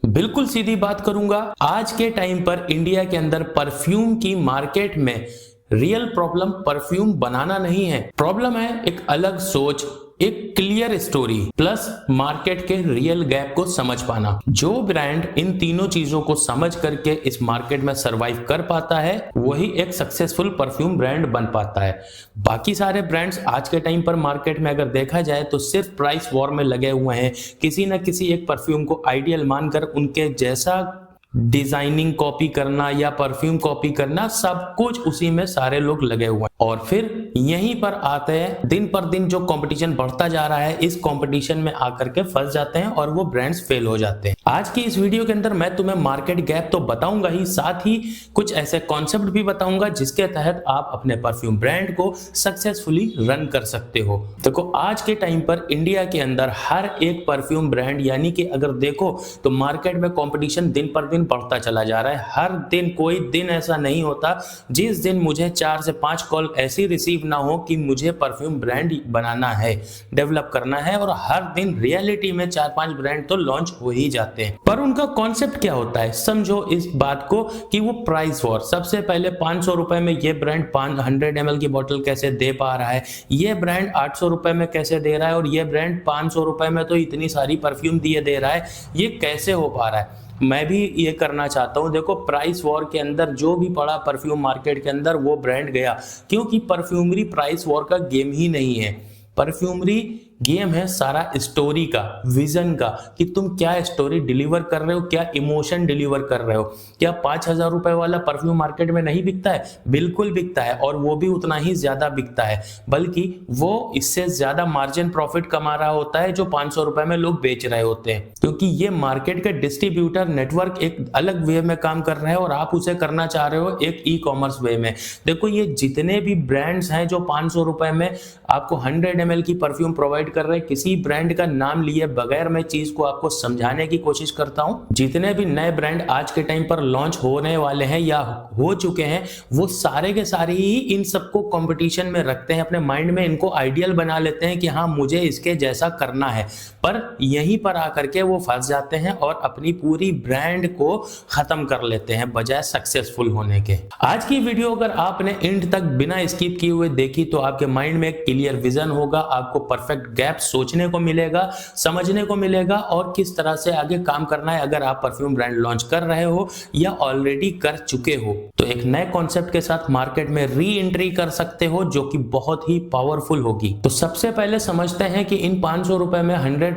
बिल्कुल सीधी बात करूंगा। आज के टाइम पर इंडिया के अंदर परफ्यूम की मार्केट में रियल प्रॉब्लम परफ्यूम बनाना नहीं है। प्रॉब्लम है एक अलग सोच, एक क्लियर स्टोरी प्लस मार्केट के रियल गैप को समझ पाना। जो ब्रांड इन तीनों चीजों को समझ करके इस मार्केट में सरवाइव कर पाता है वही एक सक्सेसफुल परफ्यूम ब्रांड बन पाता है। बाकी सारे ब्रांड्स आज के टाइम पर मार्केट में अगर देखा जाए तो सिर्फ प्राइस वॉर में लगे हुए हैं। किसी न किसी एक परफ्यूम को आइडियल मानकर उनके जैसा डिजाइनिंग कॉपी करना या परफ्यूम कॉपी करना, सब कुछ उसी में सारे लोग लगे हुए हैं। और फिर यहीं पर आते हैं, दिन पर दिन जो कंपटीशन बढ़ता जा रहा है इस कंपटीशन में आकर के फंस जाते हैं और वो ब्रांड्स फेल हो जाते हैं। आज की इस वीडियो के अंदर मैं तुम्हें मार्केट गैप तो बताऊंगा ही, साथ ही कुछ ऐसे कॉन्सेप्ट भी बताऊंगा जिसके तहत आप अपने परफ्यूम ब्रांड को सक्सेसफुली रन कर सकते हो। देखो आज के टाइम पर इंडिया के अंदर हर एक परफ्यूम ब्रांड, यानी कि अगर देखो तो मार्केट में कंपटीशन दिन पर दिन बढ़ता चला जा रहा है। हर दिन कोई दिन ऐसा नहीं होता जिस दिन मुझे 4 से 5 कॉल ऐसी रिसीव ना हो कि मुझे परफ्यूम ब्रांड बनाना है, डेवलप करना है, और हर दिन रियलिटी में 4-5 ब्रांड तो लॉन्च हो ही जाते हैं। पर उनका कॉन्सेप्ट क्या होता है, समझो इस बात को कि वो प्राइस वॉर। सबसे पहले 500 रुपए में ये ब्रांड 100 ml की बोतल कैसे दे पा रहा है, ये ब्रांड 800 रुपए में कैसे दे रहा है, और ये ब्रांड 500 रुपए में तो इतनी सारी परफ्यूम दिए दे रहा है, ये कैसे हो पा रहा है। मैं भी ये करना चाहता हूं। देखो प्राइस वॉर के अंदर जो भी पड़ा परफ्यूम मार्केट के अंदर वो ब्रांड गया, क्योंकि परफ्यूमरी प्राइस वॉर का गेम ही नहीं है। परफ्यूमरी गेम है सारा स्टोरी का, विजन का, कि तुम क्या स्टोरी डिलीवर कर रहे हो, क्या इमोशन डिलीवर कर रहे हो। क्या 5,000 रुपए वाला परफ्यूम मार्केट में नहीं बिकता है? बिल्कुल बिकता है, और वो भी उतना ही ज्यादा बिकता है, बल्कि वो इससे ज्यादा मार्जिन प्रॉफिट कमा रहा होता है जो 500 रुपए में लोग बेच रहे होते हैं, क्योंकि ये मार्केट के डिस्ट्रीब्यूटर नेटवर्क एक अलग वे में काम कर रहे हैं और आप उसे करना चाह रहे हो एक ई कॉमर्स वे में। देखो ये जितने भी ब्रांड्स हैं जो 500 रुपए में आपको 100 ml की परफ्यूम प्रोवाइड कर रहे हैं, किसी ब्रांड का नाम लिए बगैर मैं चीज को आपको समझाने की कोशिश करता हूं। जितने भी नए ब्रांड आज के टाइम पर लॉन्च होने वाले हैं या हो चुके हैं, वो सारे के सारे ही इन सबको कंपटीशन में रखते हैं अपने माइंड में, इनको आइडियल बना लेते हैं कि हाँ मुझे इसके जैसा करना है। पर यहीं पर आकर के वो फंस जाते हैं और अपनी पूरी ब्रांड को खत्म कर लेते हैं बजाय सक्सेसफुल होने के। आज की वीडियो अगर आपने एंड तक बिना स्किप किए हुए देखी तो आपके माइंड में एक क्लियर विजन होगा, आपको परफेक्ट गैप सोचने को मिलेगा, समझने को मिलेगा, और किस तरह से आगे काम करना है अगर आप परफ्यूम ब्रांड लॉन्च कर रहे हो या ऑलरेडी कर चुके हो। तो एक नए कॉन्सेप्ट के साथ मार्केट में री एंट्री कर सकते हो जो कि बहुत ही पावरफुल होगी। तो सबसे पहले समझते हैं कि इन 500 रुपए में 100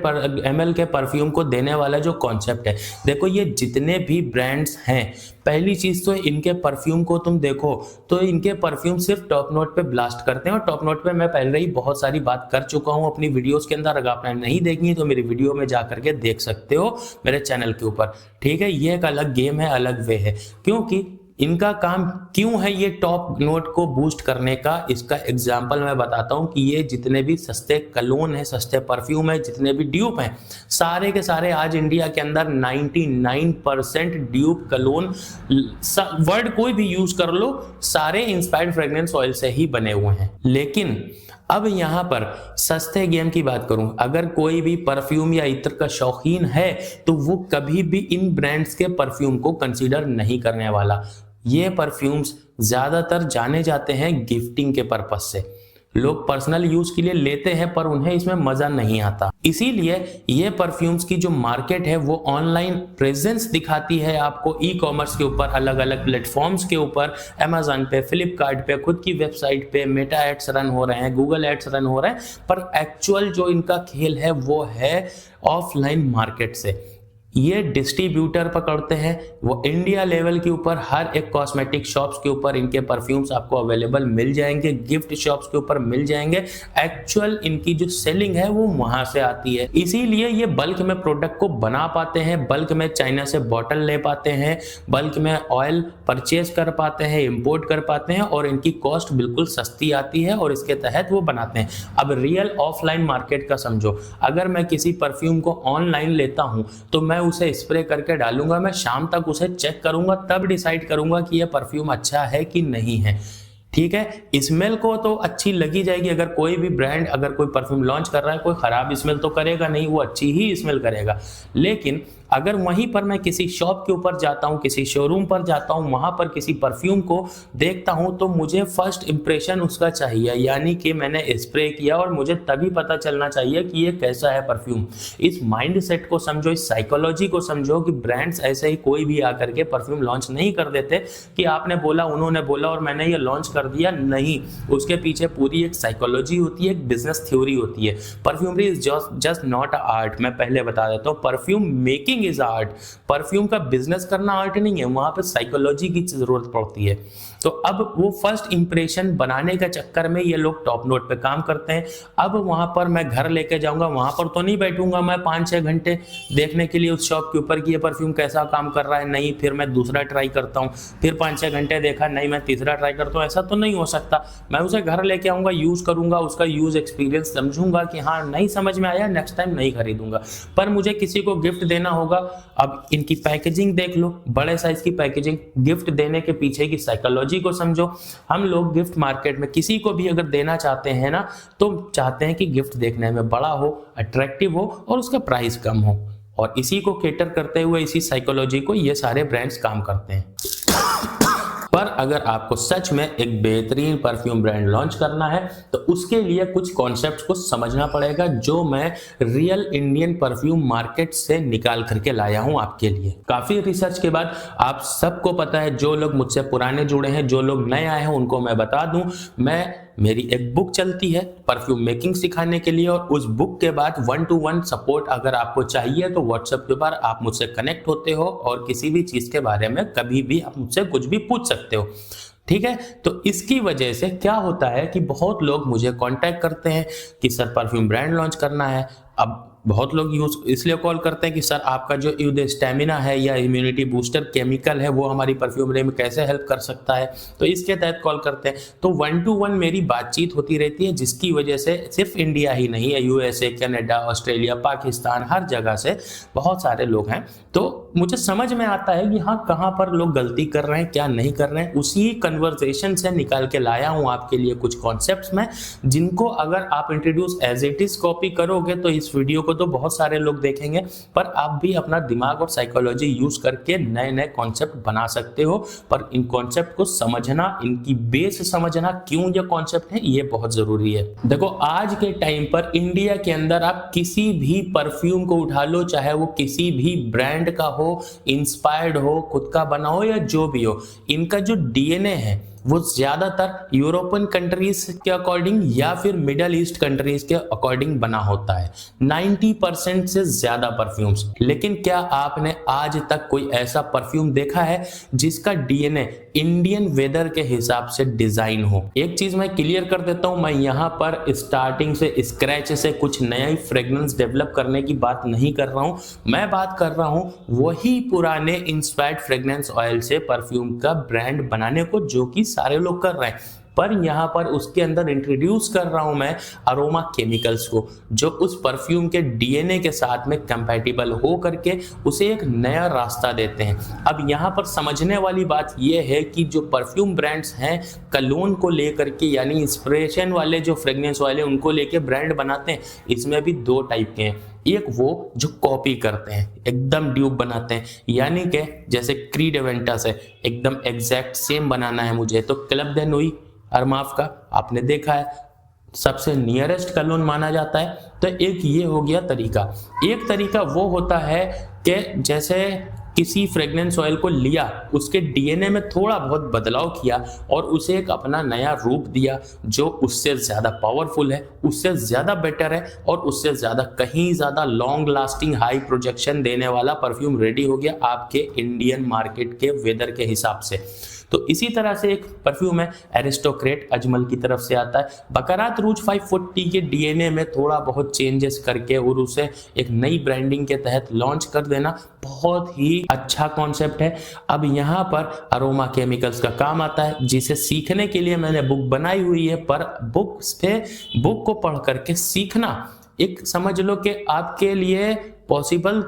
ml के परफ्यूम को देने वाला जो कॉन्सेप्ट है। देखो ये जितने भी ब्रांड्स हैं, पहली चीज तो इनके परफ्यूम को तुम देखो तो इनके परफ्यूम सिर्फ टॉप नोट पे ब्लास्ट करते हैं, और टॉप नोट पे मैं पहले ही बहुत सारी बात कर चुका हूं अपनी वीडियोस के अंदर। अगर आपने नहीं देखी तो मेरी वीडियो में जाकर के देख सकते हो मेरे चैनल के ऊपर, ठीक है। ये एक अलग गेम है, अलग वे है, क्योंकि इनका काम क्यों है ये टॉप नोट को बूस्ट करने का। इसका एग्जांपल मैं बताता हूं कि ये जितने भी सस्ते कलोन है, सस्ते परफ्यूम है, जितने भी ड्यूप हैं, सारे के सारे आज इंडिया के अंदर 99% ड्यूप कलोन, वर्ड कोई भी यूज कर लो, सारे इंस्पायर्ड फ्रेग्रेंस ऑयल से ही बने हुए हैं। लेकिन अब यहां पर सस्ते गेम की बात करूं, अगर कोई भी परफ्यूम या इत्र का शौकीन है तो वो कभी भी इन ब्रांड्स के परफ्यूम को कंसीडर नहीं करने वाला। ये परफ्यूम्स ज्यादातर जाने जाते हैं गिफ्टिंग के पर्पस से, लोग पर्सनल यूज के लिए लेते हैं पर उन्हें इसमें मजा नहीं आता। इसीलिए ये परफ्यूम्स की जो मार्केट है वो ऑनलाइन प्रेजेंस दिखाती है आपको ई कॉमर्स के ऊपर, अलग अलग प्लेटफॉर्म्स के ऊपर, अमेजन पे, फ्लिपकार्ट पे, खुद की वेबसाइट पे मेटा एड्स रन हो रहे हैं, गूगल एड्स रन हो रहे हैं, पर एक्चुअल जो इनका खेल है वो है ऑफलाइन मार्केट से। ये डिस्ट्रीब्यूटर पकड़ते हैं, वो इंडिया लेवल के ऊपर हर एक कॉस्मेटिक शॉप्स के ऊपर इनके परफ्यूम्स आपको अवेलेबल मिल जाएंगे, गिफ्ट शॉप्स के ऊपर मिल जाएंगे। एक्चुअल इनकी जो सेलिंग है वो वहां से आती है, इसीलिए ये बल्क में प्रोडक्ट को बना पाते हैं, बल्क में चाइना से बॉटल ले पाते हैं, बल्क में ऑयल परचेज कर पाते हैं, इंपोर्ट कर पाते हैं, और इनकी कॉस्ट बिल्कुल सस्ती आती है और इसके तहत वो बनाते हैं। अब रियल ऑफलाइन मार्केट का समझो, अगर मैं किसी परफ्यूम को ऑनलाइन लेता हूं तो मैं उसे स्प्रे करके डालूंगा, मैं शाम तक उसे चेक करूंगा, तब डिसाइड करूंगा कि यह परफ्यूम अच्छा है कि नहीं है, ठीक है। स्मेल को तो अच्छी लगी जाएगी, अगर कोई भी ब्रांड अगर कोई परफ्यूम लॉन्च कर रहा है, कोई खराब स्मेल तो करेगा नहीं, वो अच्छी ही स्मेल करेगा। लेकिन अगर वहीं पर मैं किसी शॉप के ऊपर जाता हूं, किसी शोरूम पर जाता हूं, वहां पर किसी परफ्यूम को देखता हूं, तो मुझे फर्स्ट इंप्रेशन उसका चाहिए, यानी कि मैंने स्प्रे किया और मुझे तभी पता चलना चाहिए कि ये कैसा है परफ्यूम। इस माइंड सेट को समझो, इस साइकोलॉजी को समझो कि ब्रांड्स ऐसे ही कोई भी आकर के परफ्यूम लॉन्च नहीं कर देते कि आपने बोला, उन्होंने बोला और मैंने ये लॉन्च कर दिया। नहीं, उसके पीछे पूरी एक साइकोलॉजी होती है, एक बिजनेस थ्योरी होती है। Perfumery is just not a art. मैं पहले बता देता हूँ, perfume making is art. Perfume का बिजनेस करना आर्ट नहीं है, वहां पर साइकोलॉजी की जरूरत पड़ती है। तो अब वो फर्स्ट इंप्रेशन बनाने के चक्कर में ये लोग टॉप नोट पे काम करते हैं। अब वहां पर मैं घर लेके जाऊंगा, वहां पर तो नहीं बैठूंगा मैं 5-6 घंटे देखने के लिए उस शॉप के ऊपर कि ये परफ्यूम कैसा काम कर रहा है। नहीं, फिर मैं दूसरा ट्राई करता हूँ, फिर 5-6 घंटे देखा, नहीं मैं तीसरा ट्राई करता हूँ। ऐसा तो नहीं हो सकता। मैं उसे घर लेके आऊंगा, यूज करूंगा, उसका यूज एक्सपीरियंस समझूंगा कि हाँ नहीं समझ में आया, नेक्स्ट टाइम नहीं खरीदूंगा। पर मुझे किसी को गिफ्ट देना होगा। अब इनकी पैकेजिंग देख लो, बड़े साइज की पैकेजिंग। गिफ्ट देने के पीछे की साइकोलॉजी को समझो। हम लोग गिफ्ट मार्केट में किसी को भी अगर देना चाहते हैं ना, तो चाहते हैं कि गिफ्ट देखने में बड़ा हो, अट्रैक्टिव हो और उसका प्राइस कम हो। और इसी को केटर करते हुए, इसी साइकोलॉजी को ये सारे ब्रांड्स काम करते हैं। पर अगर आपको सच में एक बेहतरीन परफ्यूम ब्रांड लॉन्च करना है, तो उसके लिए कुछ कॉन्सेप्ट्स को समझना पड़ेगा, जो मैं रियल इंडियन परफ्यूम मार्केट से निकाल करके लाया हूं आपके लिए। काफी रिसर्च के बाद आप सबको पता है, जो लोग मुझसे पुराने जुड़े हैं, जो लोग नए आए हैं, उनको मैं बता दूं, मेरी एक बुक चलती है परफ्यूम मेकिंग सिखाने के लिए। और उस बुक के बाद 1-to-1 सपोर्ट अगर आपको चाहिए तो व्हाट्सएप के ऊपर आप मुझसे कनेक्ट होते हो और किसी भी चीज के बारे में कभी भी आप मुझसे कुछ भी पूछ सकते हो। ठीक है, तो इसकी वजह से क्या होता है कि बहुत लोग मुझे कांटेक्ट करते हैं कि सर परफ्यूम ब्रांड लॉन्च करना है। अब बहुत लोग यूज इसलिए कॉल करते हैं कि सर आपका जो स्टेमिना है या इम्यूनिटी बूस्टर केमिकल है, वो हमारी परफ्यूमरी में कैसे हेल्प कर सकता है, तो इसके तहत कॉल करते हैं। तो 1-to-1 मेरी बातचीत होती रहती है, जिसकी वजह से सिर्फ इंडिया ही नहीं है, यूएसए, कनाडा, ऑस्ट्रेलिया, पाकिस्तान, हर जगह से बहुत सारे लोग हैं। तो मुझे समझ में आता है कि हाँ कहाँ पर लोग गलती कर रहे हैं, क्या नहीं कर रहे हैं। उसी कन्वर्सेशन से निकाल के लाया हूँ आपके लिए कुछ कॉन्सेप्ट्स में, जिनको अगर आप introduce as it is copy करोगे तो इस वीडियो को तो बहुत सारे लोग देखेंगे, पर आप भी अपना दिमाग और साइकोलॉजी यूज करके नए नए कॉन्सेप्ट बना सकते हो। पर इन कॉन्सेप्ट को समझना, इनकी बेस समझना, क्यों ये कॉन्सेप्ट है, ये बहुत जरूरी है। देखो, आज के टाइम पर इंडिया के अंदर आप किसी भी परफ्यूम को उठा लो, चाहे वो किसी भी ब्रांड का हो, इंस्पायर्ड हो, खुद का बना हो या जो भी हो, इनका जो डीएनए है वो ज्यादातर यूरोपियन कंट्रीज के अकॉर्डिंग या फिर मिडल ईस्ट कंट्रीज के अकॉर्डिंग बना होता है। 90% से ज्यादा परफ्यूम्स। लेकिन क्या आपने आज तक कोई ऐसा परफ्यूम देखा है जिसका डीएनए इंडियन वेदर के हिसाब से डिजाइन हो? एक चीज मैं क्लियर कर देता हूं, मैं यहां पर स्टार्टिंग से स्क्रैच से कुछ नया फ्रेग्रेंस डेवलप करने की बात नहीं कर रहा हूं। मैं बात कर रहा हूं वही पुराने इंस्पायर्ड फ्रेग्रेंस ऑयल से परफ्यूम का ब्रांड बनाने को, जो कि सारे लोग कर रहे हैं। पर यहां पर उसके अंदर इंट्रोड्यूस कर रहा हूं मैं अरोमा केमिकल्स को, जो उस परफ्यूम के डीएनए के साथ में कंपैटिबल हो करके उसे एक नया रास्ता देते हैं। अब यहां पर समझने वाली बात यह है कि जो परफ्यूम ब्रांड्स हैं कलोन को लेकर के, यानी इंस्पिरेशन वाले जो फ्रेग्रेंस वाले, उनको लेके ब्रांड बनाते हैं। इसमें भी दो टाइप के हैं। एक वो जो कॉपी करते हैं, एकदम ड्यूप बनाते हैं, यानी कि जैसे क्रीड एवेंटस है, एकदम एग्जैक्ट सेम बनाना है मुझे, तो क्लब दे नूई अरमाफ का आपने देखा है, सबसे नियरेस्ट कलोन माना जाता है। तो एक ये हो गया तरीका। एक तरीका वो होता है कि जैसे किसी फ्रेग्रेंस ऑयल को लिया, उसके डीएनए में थोड़ा बहुत बदलाव किया और उसे एक अपना नया रूप दिया, जो उससे ज्यादा पावरफुल है, उससे ज्यादा बेटर है और उससे ज्यादा, कहीं ज्यादा लॉन्ग लास्टिंग, हाई प्रोजेक्शन देने वाला परफ्यूम रेडी हो गया आपके इंडियन मार्केट के वेदर के हिसाब से। तो इसी तरह से एक परफ्यूम है एरिस्टोक्रेट, अजमल की तरफ से आता है। बकरात रूज 540 के डीएनए में थोड़ा बहुत चेंजेस करके और उसे एक नई ब्रांडिंग के तहत लॉन्च कर देना बहुत ही अच्छा कॉन्सेप्ट है। अब यहाँ पर अरोमा केमिकल्स का काम आता है, जिसे सीखने के लिए मैंने बुक बनाई हुई है। पर बुक को पढ़ करके सीखना एक समझ लो कि आपके लिए पॉसिबल,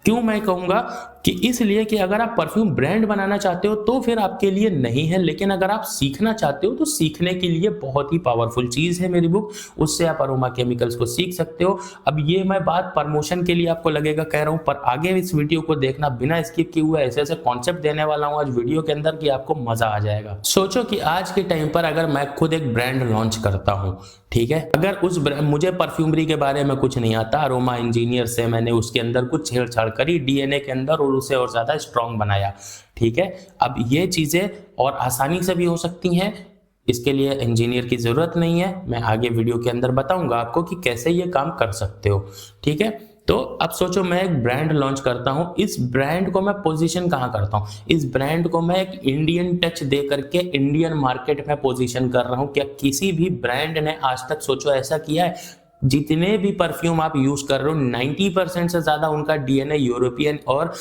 क्यों मैं कहूंगा कि इसलिए कि अगर आप परफ्यूम ब्रांड बनाना चाहते हो तो फिर आपके लिए नहीं है, लेकिन अगर आप सीखना चाहते हो तो सीखने के लिए बहुत ही पावरफुल चीज है मेरी बुक। उससे आप अरोमा केमिकल्स को सीख सकते हो। अब ये मैं बात प्रमोशन के लिए आपको लगेगा कह रहा हूं, पर आगे इस वीडियो को देखना बिना स्किप किए हुए, ऐसे ऐसे कॉन्सेप्ट देने वाला हूं आज वीडियो के अंदर कि आपको मजा आ जाएगा। सोचो कि आज के टाइम पर अगर मैं खुद एक ब्रांड लॉन्च करता हूं, ठीक है, अगर उस मुझे परफ्यूमरी के बारे में कुछ नहीं आता, अरोमा इंजीनियर से मैंने उसके अंदर कुछ छेड़छाड़ करी डीएनए के अंदर और उसे और ज्यादा स्ट्रांग बनाया, ठीक है। अब ये चीजें और आसानी से भी हो सकती हैं, इसके लिए इंजीनियर की जरूरत नहीं है। मैं आगे वीडियो के अंदर बताऊंगा आपको कि कैसे ये काम कर सकते हो, ठीक है। तो अब सोचो मैं एक ब्रांड लॉन्च करता हूं, इस ब्रांड को मैं पोजीशन कहां करता हूं, इस ब्रांड को मैं एक इंडियन टच दे करके इंडियन मार्केट में पोजीशन कर रहा हूं। क्या किसी भी ब्रांड ने आज तक सोचो ऐसा किया है? जितने भी परफ्यूम आप यूज कर रहे हो 90% से ज्यादा उनका डीएनए यूरोपियन और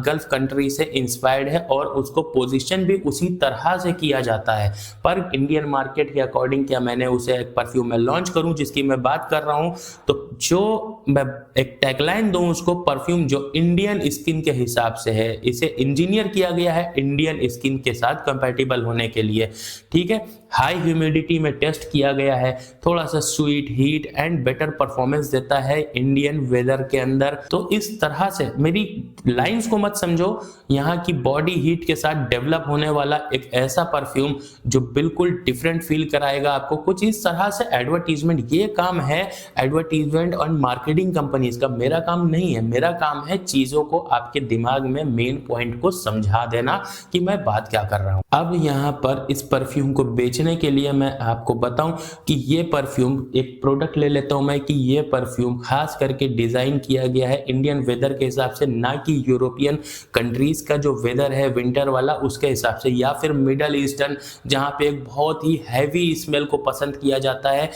गल्फ कंट्री से इंस्पायर्ड है और उसको पोजीशन भी उसी तरह से किया जाता है। पर इंडियन मार्केट के अकॉर्डिंग क्या मैंने उसे एक परफ्यूम में लॉन्च करूं जिसकी मैं बात कर रहा हूं, तो जो मैं एक टैगलाइन दूं उसको, परफ्यूम जो इंडियन स्किन के हिसाब से है, इसे इंजीनियर किया गया है इंडियन स्किन के साथ कंपैटिबल होने के लिए, ठीक है। हाई ह्यूमिडिटी में टेस्ट किया गया है, थोड़ा सा sweet heat and better performance देता है इंडियन वेदर के अंदर। तो इस तरह से मेरी लाइंस को मत समझो, यहाँ की बॉडी हीट के साथ डेवलप होने वाला एक ऐसा परफ्यूम जो बिल्कुल डिफरेंट फील कराएगा आपको, कुछ इस तरह से एडवर्टीजमेंट। ये काम है एडवर्टीजमेंट और मार्केटिंग कंपनीज का, मेरा काम नहीं है। मेरा काम है चीजों को आपके दिमाग में मेन पॉइंट को समझा देना कि मैं बात क्या कर रहा हूं। अब यहाँ पर इस परफ्यूम को बेचने के लिए मैं आपको बताऊं कि ये परफ्यूम, एक प्रोडक्ट ले लेता हूं मैं, कि ये परफ्यूम खास करके डिजाइन किया गया है इंडियन वेदर के हिसाब से, ना कि यूरोपियन कंट्रीज का जो वेदर है विंटर वाला उसके हिसाब से, या फिर मिडल ईस्टर्न जहां पे एक बहुत ही हैवी स्मेल को पसंद किया जाता है।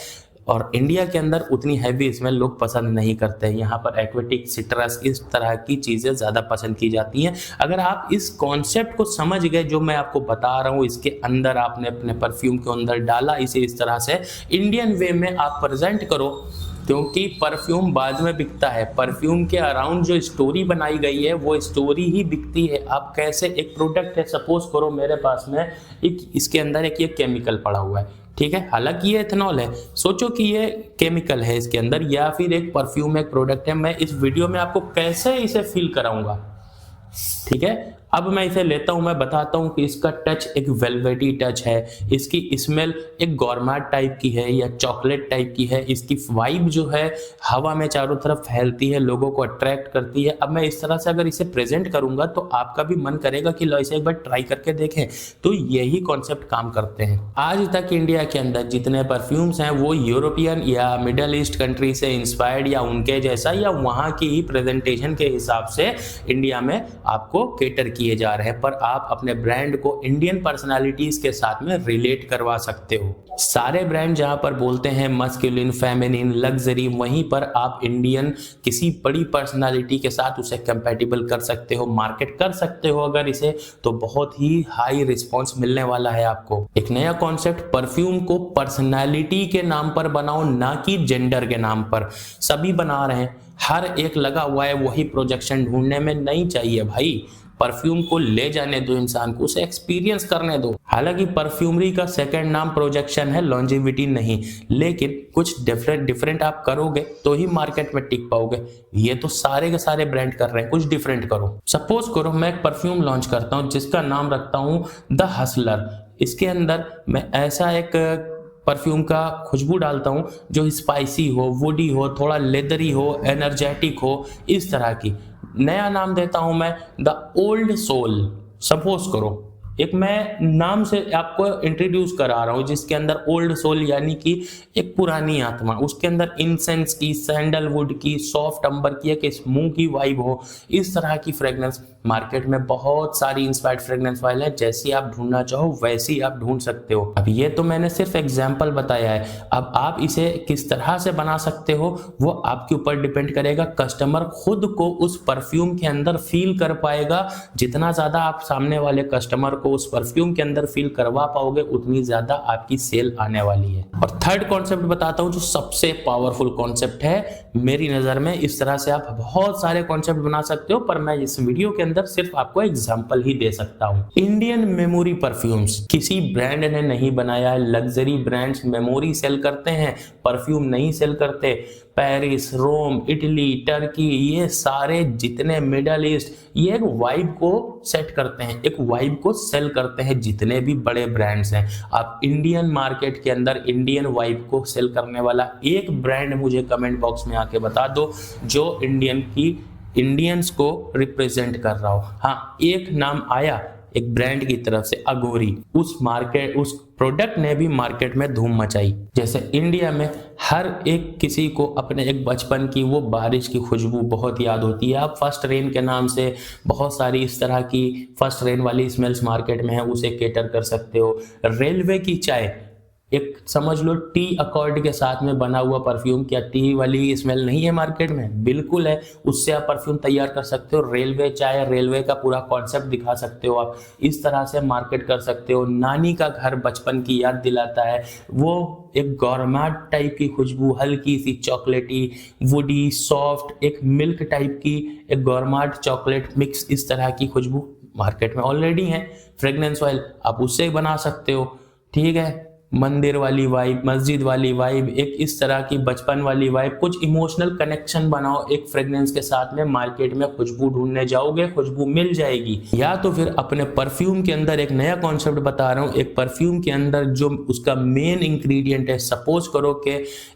और इंडिया के अंदर उतनी हैवी स्मेल लोग पसंद नहीं करते हैं, यहाँ पर एक्वेटिक सिट्रस इस तरह की चीजें ज्यादा पसंद की जाती हैं। अगर आप इस कॉन्सेप्ट को समझ गए जो मैं आपको बता रहा हूँ, इसके अंदर आपने अपने परफ्यूम के अंदर डाला, इसे इस तरह से इंडियन वे में आप प्रेजेंट करो, क्योंकि परफ्यूम बाद में बिकता है। परफ्यूम के अराउंड जो स्टोरी बनाई गई है वो स्टोरी ही बिकती है। आप कैसे, एक प्रोडक्ट है, सपोज करो मेरे पास में एक इसके अंदर एक ये केमिकल पड़ा हुआ है, ठीक है, हालांकि ये एथेनॉल है, सोचो कि ये केमिकल है इसके अंदर, या फिर एक परफ्यूम एक प्रोडक्ट है। मैं इस वीडियो में आपको कैसे इसे फील कराऊंगा, ठीक है। अब मैं इसे लेता हूं, मैं बताता हूं कि इसका टच एक वेलवेटी टच है, इसकी स्मेल एक गॉर्मेट टाइप की है या चॉकलेट टाइप की है, इसकी वाइब जो है हवा में चारों तरफ फैलती है, लोगों को अट्रैक्ट करती है। अब मैं इस तरह से अगर इसे प्रेजेंट करूंगा तो आपका भी मन करेगा कि लो इसे एक बार ट्राई करके देखें। तो यही कॉन्सेप्ट काम करते हैं। आज तक इंडिया के अंदर जितने परफ्यूम्स हैं वो यूरोपियन या मिडल ईस्ट कंट्री से इंस्पायर्ड या उनके जैसा या वहां की ही प्रेजेंटेशन के हिसाब से इंडिया में आपको केटर किए जा रहे हैं, पर आप अपने ब्रांड को इंडियन पर्सनालिटीज के साथ में रिलेट करवा सकते हो। सारे ब्रांड जहां पर बोलते हैं मस्कुलिन, फेमिनिन, लग्जरी, वहीं पर आप इंडियन किसी बड़ी पर्सनालिटी के साथ उसे कंपैटिबल कर सकते हो, मार्केट कर सकते हो अगर इसे, तो बहुत ही हाई रिस्पॉन्स मिलने वाला है आपको। एक नया कॉन्सेप्ट, परफ्यूम को पर्सनालिटी के नाम पर बनाओ, ना कि जेंडर के नाम पर। सभी बना रहे हैं, हर एक लगा हुआ है वही प्रोजेक्शन ढूंढने में, नहीं चाहिए भाई। परफ्यूम को ले जाने दो इंसान को, उसे एक्सपीरियंस करने दो। हालांकि परफ्यूमरी का सेकंड नाम प्रोजेक्शन है, लॉन्जेविटी नहीं, लेकिन कुछ डिफरेंट आप करोगे तो ही मार्केट में टिक पाओगे। ये तो सारे के सारे ब्रांड कर रहे हैं, कुछ डिफरेंट करो। सपोज करो मैं एक परफ्यूम लॉन्च करता हूं जिसका नाम रखता हूं द हसलर। इसके अंदर मैं ऐसा एक परफ्यूम का खुशबू डालता हूं जो स्पाइसी हो, वुडी हो, थोड़ा लेदरी हो, एनर्जेटिक हो, इस तरह की। नया नाम देता हूं मैं द ओल्ड सोल। सपोज करो एक मैं नाम से आपको इंट्रोड्यूस करा रहा हूं जिसके अंदर ओल्ड सोल यानी कि एक पुरानी आत्मा, उसके अंदर इंसेंस की, सैंडलवुड की, सॉफ्ट अंबर की, एक स्मोक की वाइब हो, इस तरह की फ्रेग्रेंस। मार्केट में बहुत सारी इंस्पायर्ड फ्रेग्रेंस वाले हैं, जैसी आप ढूंढना चाहो वैसी आप ढूंढ सकते हो। अब ये तो मैंने सिर्फ एग्जाम्पल बताया है, अब आप इसे किस तरह से बना सकते हो वो आपके ऊपर डिपेंड करेगा। कस्टमर खुद को उस परफ्यूम के अंदर फील कर पाएगा, जितना ज्यादा आप सामने वाले कस्टमर को उस परफ्यूम के अंदर फील करवा पाओगे, उतनी ज्यादा आपकी सेल आने वाली है। और थर्ड कॉन्सेप्ट बताता हूं जो सबसे पावरफुल कॉन्सेप्ट है मेरी नजर में। इस तरह से आप बहुत सारे कॉन्सेप्ट बना सकते हो, पर मैं इस वीडियो के अंदर सिर्फ आपको एग्जांपल ही दे सकता हूं। इंडियन मेमोरी परफ्यूम्स किसी ब्रांड ने नहीं बनाया है। लग्जरी ब्रांड्स मेमोरी सेल करते हैं, परफ्यूम नहीं सेल करते। पेरिस, रोम, इटली, टर्की, ये सारे जितने मिडल ईस्ट, ये एक वाइब को सेट करते हैं, एक वाइब को सेल करते हैं। जितने भी बड़े ब्रांड्स हैं, आप इंडियन मार्केट के अंदर इंडियन वाइब को सेल करने वाला एक ब्रांड मुझे कमेंट बॉक्स में आके बता दो जो इंडियंस को रिप्रेजेंट कर रहा हो। हाँ, एक नाम आया एक ब्रांड की तरफ से, अगोरी। उस प्रोडक्ट ने भी मार्केट में धूम मचाई। जैसे इंडिया में हर एक किसी को अपने एक बचपन की वो बारिश की खुशबू बहुत याद होती है। आप फर्स्ट रेन के नाम से बहुत सारी इस तरह की फर्स्ट रेन वाली स्मेल्स मार्केट में है, उसे केटर कर सकते हो। रेलवे की चाय, एक समझ लो टी अकॉर्ड के साथ में बना हुआ परफ्यूम, क्या टी वाली स्मेल नहीं है मार्केट में? बिल्कुल है। उससे आप परफ्यूम तैयार कर सकते हो। रेलवे चाय, रेलवे का पूरा कॉन्सेप्ट दिखा सकते हो आप, इस तरह से मार्केट कर सकते हो। नानी का घर बचपन की याद दिलाता है, वो एक गौरमेट टाइप की खुशबू, हल्की सी चॉकलेटी, वुडी, सॉफ्ट, एक मिल्क टाइप की, एक गौरमेट चॉकलेट मिक्स, इस तरह की खुशबू मार्केट में ऑलरेडी है। फ्रेग्रेंस ऑयल आप उससे बना सकते हो, ठीक है। मंदिर वाली वाइब, मस्जिद वाली वाइब, एक इस तरह की बचपन वाली वाइब, कुछ इमोशनल कनेक्शन बनाओ एक फ्रेग्रेंस के साथ में। मार्केट में खुशबू ढूंढने जाओगे, खुशबू मिल जाएगी। या तो फिर अपने परफ्यूम के अंदर एक नया कॉन्सेप्ट बता रहा हूँ, एक परफ्यूम के अंदर जो उसका मेन इंग्रेडिएंट है, सपोज करो कि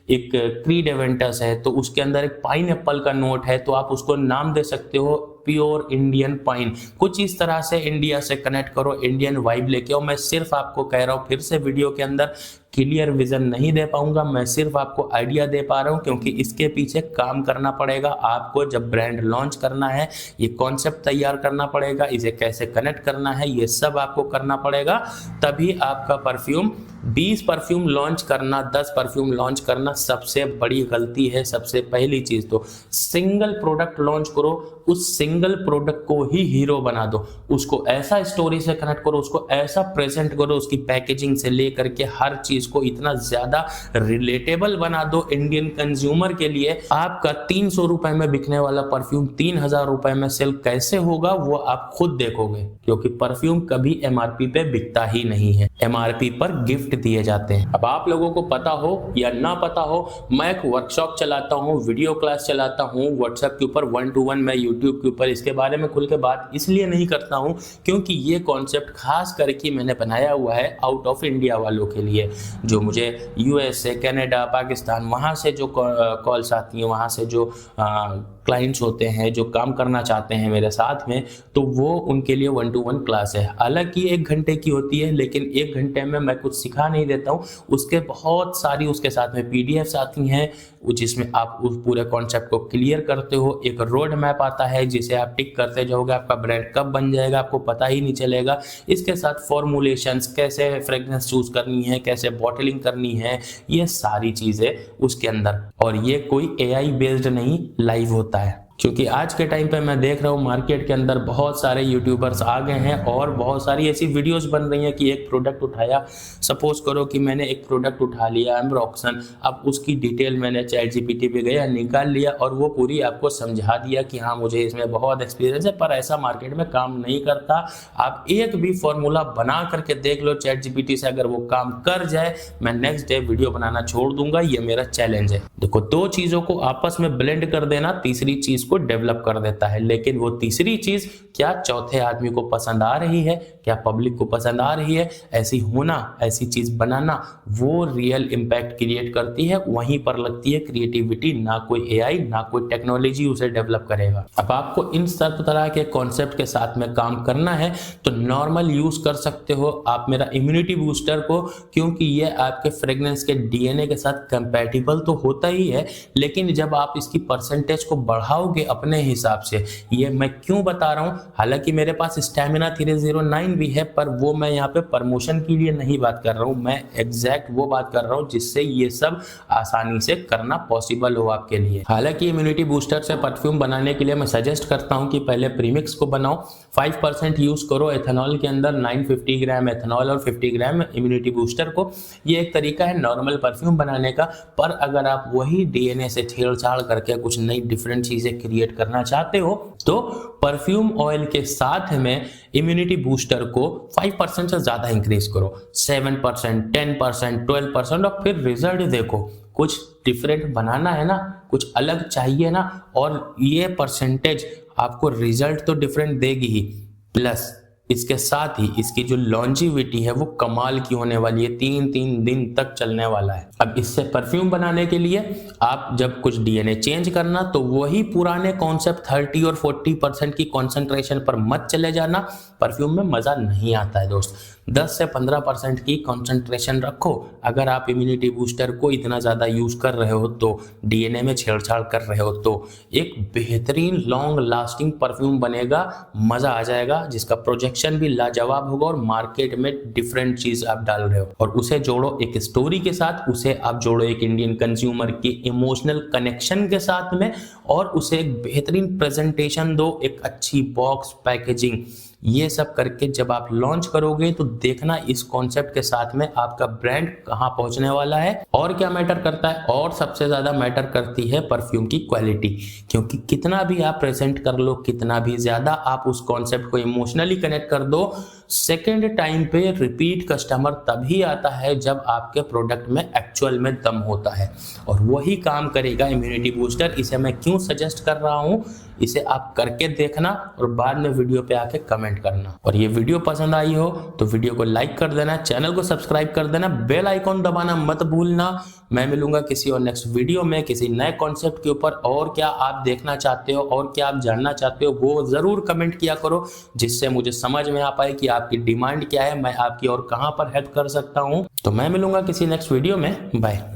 एक क्रीड एवेंटस है तो उसके अंदर एक पाइन एप्पल का नोट है, तो आप उसको नाम दे सकते हो प्योर इंडियन पाइन। कुछ इस तरह से इंडिया से कनेक्ट करो, इंडियन वाइब लेके आओ। मैं सिर्फ आपको कह रहा हूँ, फिर से वीडियो के अंदर क्लियर विजन नहीं दे पाऊंगा, मैं सिर्फ आपको आइडिया दे पा रहा हूं, क्योंकि इसके पीछे काम करना पड़ेगा आपको। जब ब्रांड लॉन्च करना है, ये कॉन्सेप्ट तैयार करना पड़ेगा, इसे कैसे कनेक्ट करना है, ये सब आपको करना पड़ेगा। तभी आपका परफ्यूम, 20 परफ्यूम लॉन्च करना, 10 परफ्यूम लॉन्च करना सबसे बड़ी गलती है। सबसे पहली चीज तो सिंगल प्रोडक्ट लॉन्च करो, उस सिंगल प्रोडक्ट को ही हीरो बना दो, उसको ऐसा स्टोरी से कनेक्ट करो, उसको ऐसा प्रेजेंट करो, उसकी पैकेजिंग से लेकर के हर चीज को इतना ज्यादा रिलेटेबल बना दो इंडियन कंज्यूमर के लिए। आपका 300 रुपए में बिकने वाला परफ्यूम 3000 रुपए में सेल कैसे होगा वो आप खुद देखोगे, क्योंकि परफ्यूम कभी एमआरपी पे बिकता ही नहीं है, एमआरपी पर गिफ्ट दिए जाते हैं। अब आप लोगों को पता हो या ना पता हो, मैं एक वर्कशॉप चलाता हूँ, वीडियो क्लास चलाता हूँ व्हाट्सएप के ऊपर 1-to-1, मैं यूट्यूब के ऊपर इसके बारे में खुल के बात इसलिए नहीं करता हूँ क्योंकि ये कॉन्सेप्ट खास करके मैंने बनाया हुआ है आउट ऑफ इंडिया वालों के लिए, जो मुझे यूएसए, कनाडा, पाकिस्तान, वहाँ से जो कॉल्स आती हैं, वहाँ से जो क्लाइंट्स होते हैं जो काम करना चाहते हैं मेरे साथ में, तो वो उनके लिए 1-to-1 क्लास है। हालांकि 1 घंटे की होती है, लेकिन 1 घंटे में मैं कुछ सिखा नहीं देता हूँ, उसके बहुत सारी उसके साथ में पीडीएफ्स आती हैं जिसमें आप उस पूरे कॉन्सेप्ट को क्लियर करते हो। एक रोड मैप आता है जिसे आप टिक करते जाओगे, आपका ब्रांड कब बन जाएगा आपको पता ही नहीं चलेगा। इसके साथ फॉर्मुलेशंस, कैसे फ्रेग्रेंस चूज करनी है, कैसे बॉटलिंग करनी है, ये सारी चीजें उसके अंदर। और ये कोई एआई बेस्ड नहीं, लाइव होता है। क्योंकि आज के टाइम पे मैं देख रहा हूँ मार्केट के अंदर बहुत सारे यूट्यूबर्स आ गए हैं और बहुत सारी ऐसी वीडियोस बन रही हैं कि एक प्रोडक्ट उठाया, सपोज करो कि मैंने एक प्रोडक्ट उठा लिया एम्ब्रॉक्सन, अब उसकी डिटेल मैंने चैट जीपीटी पे गया, निकाल लिया और वो पूरी आपको समझा दिया कि हाँ मुझे इसमें बहुत एक्सपीरियंस है, पर ऐसा मार्केट में काम नहीं करता। आप एक भी फॉर्मूला बना करके देख लो चैट जीपीटी से, अगर वो काम कर जाए मैं नेक्स्ट डे वीडियो बनाना छोड़ दूंगा, ये मेरा चैलेंज है। देखो, 2 चीजों को आपस में ब्लेंड कर देना तीसरी चीज को डेवलप कर देता है, लेकिन वो तीसरी चीज क्या चौथे आदमी को पसंद आ रही है, क्या पब्लिक को पसंद आ रही है, ऐसी होना, ऐसी चीज बनाना, वो रियल इंपैक्ट क्रिएट करती है। वहीं पर लगती है क्रिएटिविटी, ना कोई एआई ना कोई टेक्नोलॉजी उसे डेवलप करेगा। अब आपको इन सब तरह के कॉन्सेप्ट के साथ में काम करना है तो नॉर्मल यूज कर सकते हो आप मेरा इम्यूनिटी बूस्टर को, क्योंकि ये आपके फ्रेग्रेंस के डीएनए के साथ कंपैटिबल तो होता ही है, लेकिन जब आप इसकी परसेंटेज को बढ़ाओगे बनाओगे अपने हिसाब से। ये मैं क्यों बता रहा हूँ, हालांकि मेरे पास स्टेमिना 309 भी है, पर वो मैं यहाँ पे प्रमोशन के लिए नहीं बात कर रहा हूँ, मैं एग्जैक्ट वो बात कर रहा हूँ जिससे ये सब आसानी से करना पॉसिबल हो आपके लिए। हालांकि इम्यूनिटी बूस्टर से परफ्यूम बनाने के लिए मैं सजेस्ट करता हूँ कि पहले प्रीमिक्स को बनाओ, 5% यूज करो एथेनॉल के अंदर, 950 ग्राम एथेनॉल और 50 ग्राम इम्यूनिटी बूस्टर को। ये एक तरीका है नॉर्मल परफ्यूम बनाने का। पर अगर आप वही डीएनए से छेड़छाड़ करके कुछ नई डिफरेंट चीजें क्रिएट करना चाहते हो तो परफ्यूम ऑयल के साथ में इम्यूनिटी बूस्टर को 5% से ज्यादा इंक्रीज करो, 7%, 10%, 12%, और फिर रिजल्ट देखो। कुछ डिफरेंट बनाना है ना, कुछ अलग चाहिए ना, और ये परसेंटेज आपको रिजल्ट तो डिफरेंट देगी ही, प्लस इसके साथ ही इसकी जो लॉन्जिविटी है वो कमाल की होने वाली है, 3 दिन तक चलने वाला है। अब इससे परफ्यूम बनाने के लिए आप जब कुछ डीएनए चेंज करना तो वही पुराने कॉन्सेप्ट 30 और 40% की कॉन्सेंट्रेशन पर मत चले जाना, परफ्यूम में मजा नहीं आता है दोस्त। 10 से 15% की कॉन्सेंट्रेशन रखो। अगर आप इम्यूनिटी बूस्टर को इतना ज़्यादा यूज़ कर रहे हो तो, डीएनए में छेड़छाड़ कर रहे हो तो एक बेहतरीन लॉन्ग लास्टिंग परफ्यूम बनेगा, मज़ा आ जाएगा, जिसका प्रोजेक्शन भी लाजवाब होगा और मार्केट में डिफरेंट चीज़ आप डाल रहे हो। और उसे जोड़ो एक स्टोरी के साथ, उसे आप जोड़ो एक इंडियन कंज्यूमर के इमोशनल कनेक्शन के साथ में, और उसे एक बेहतरीन प्रेजेंटेशन दो, एक अच्छी बॉक्स पैकेजिंग। ये सब करके जब आप लॉन्च करोगे तो देखना इस कॉन्सेप्ट के साथ में आपका ब्रांड कहां पहुंचने वाला है। और क्या मैटर करता है, और सबसे ज्यादा मैटर करती है परफ्यूम की क्वालिटी, क्योंकि कितना भी आप प्रेजेंट कर लो, कितना भी ज्यादा आप उस कॉन्सेप्ट को इमोशनली कनेक्ट कर दो, सेकेंड टाइम पे रिपीट कस्टमर तभी आता है जब आपके प्रोडक्ट में एक्चुअल में दम होता है। और वही काम करेगा इम्यूनिटी बूस्टर। इसे मैं क्यों सजेस्ट कर रहा हूं, इसे आप करके देखना और बाद में वीडियो पे आके कमेंट करना। और ये वीडियो पसंद आई हो तो वीडियो को लाइक कर देना, चैनल को सब्सक्राइब कर देना, बेल आइकॉन दबाना मत भूलना। मैं मिलूंगा किसी और नेक्स्ट वीडियो में किसी नए कॉन्सेप्ट के ऊपर। और क्या आप देखना चाहते हो और क्या आप जानना चाहते हो वो जरूर कमेंट किया करो, जिससे मुझे समझ में आ पाए कि आपकी डिमांड क्या है, मैं आपकी और कहां पर हेल्प कर सकता हूं। तो मैं मिलूंगा किसी नेक्स्ट वीडियो में, बाय।